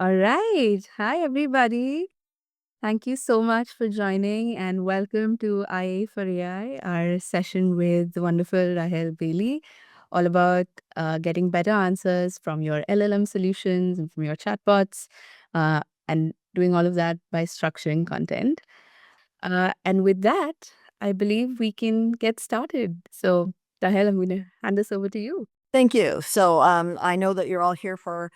All right. Hi, everybody. Thank you so much for joining and welcome to IA for AI, our session with the wonderful Rahel Bailie, all about getting better answers from your LLM solutions and from your chatbots, and doing all of that by structuring content. And with that, I believe we can get started. So, Rahel, I'm going to hand this over to you. Thank you. I know that you're all here for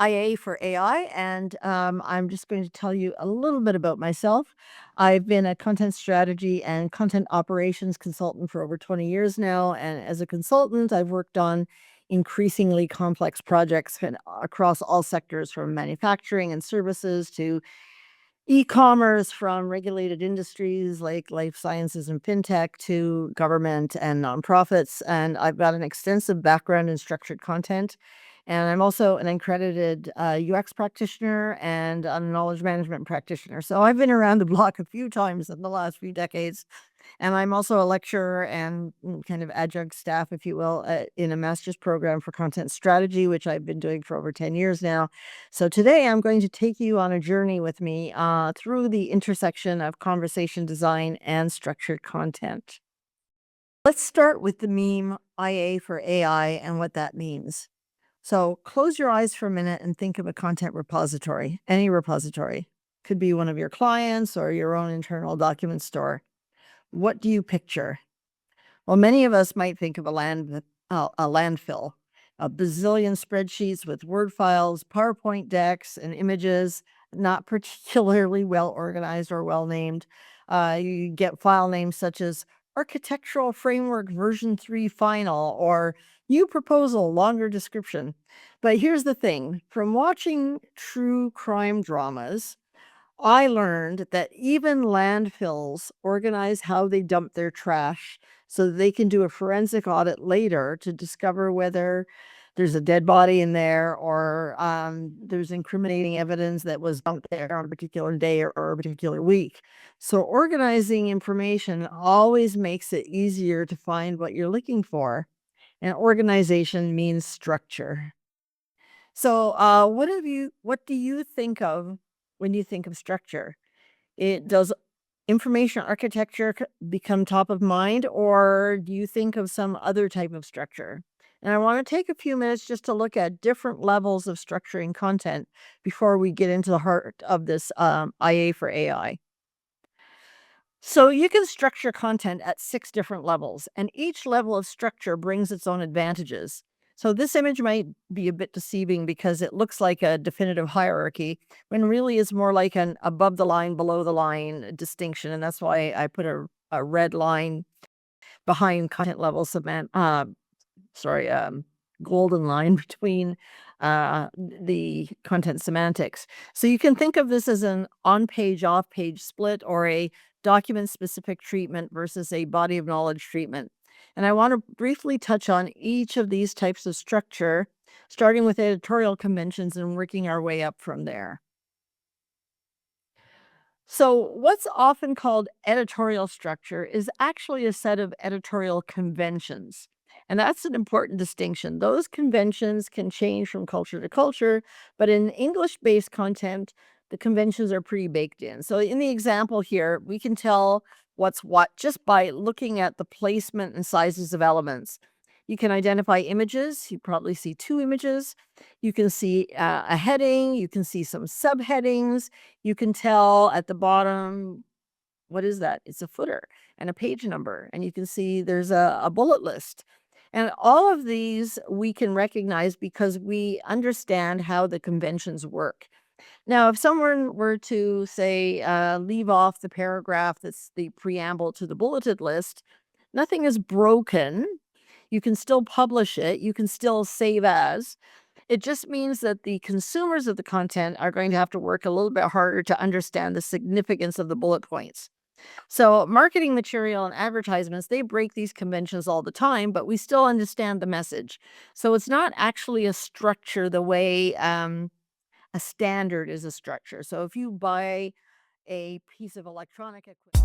IA for AI, and I'm just going to tell you a little bit about myself. I've been a content strategy and content operations consultant for over 20 years now. And as a consultant, I've worked on increasingly complex projects across all sectors from manufacturing and services to e-commerce, from regulated industries like life sciences and fintech to government and nonprofits. And I've got an extensive background in structured content. And I'm also an accredited UX practitioner and a knowledge management practitioner. So I've been around the block a few times in the last few decades. And I'm also a lecturer and kind of adjunct staff, if you will, in a master's program for content strategy, which I've been doing for over 10 years now. So today I'm going to take you on a journey with me through the intersection of conversation design and structured content. Let's start with the meme IA for AI and what that means. So close your eyes for a minute and think of a content repository, any repository. Could be one of your clients or your own internal document store. What do you picture? Well, many of us might think of a landfill, a bazillion spreadsheets with Word files, PowerPoint decks, and images, not particularly well organized or well named. You get file names such as Architectural Framework version 3 final or New Proposal, longer description. But here's the thing, from watching true crime dramas, I learned that even landfills organize how they dump their trash so that they can do a forensic audit later to discover whether there's a dead body in there or there's incriminating evidence that was dumped there on a particular day or a particular week. So organizing information always makes it easier to find what you're looking for. And organization means structure. So, what do you think of when you think of structure? It does information architecture become top of mind, or do you think of some other type of structure? And I want to take a few minutes just to look at different levels of structuring content before we get into the heart of this IA for AI. So you can structure content at 6 different levels, and each level of structure brings its own advantages. So this image might be a bit deceiving because it looks like a definitive hierarchy when really it's more like an above the line, below the line distinction. And that's why I put a red line behind content level sorry, golden line between the content semantics. So you can think of this as an on-page, off-page split or a document-specific treatment versus a body of knowledge treatment. And I want to briefly touch on each of these types of structure, starting with editorial conventions and working our way up from there. So, what's often called editorial structure is actually a set of editorial conventions. And that's an important distinction. Those conventions can change from culture to culture, but in English based content, the conventions are pretty baked in. So, in the example here, we can tell what's what just by looking at the placement and sizes of elements. You can identify images. You probably see 2 images. You can see a heading. You can see some subheadings. You can tell at the bottom, what is that? It's a footer and a page number. And you can see there's a bullet list. And all of these we can recognize because we understand how the conventions work. Now, if someone were to say, leave off the paragraph that's the preamble to the bulleted list, nothing is broken. You can still publish it. You can still save as. It just means that the consumers of the content are going to have to work a little bit harder to understand the significance of the bullet points. So, marketing material and advertisements, they break these conventions all the time, but we still understand the message. So, it's not actually a structure the way a standard is a structure. So, if you buy a piece of electronic equipment,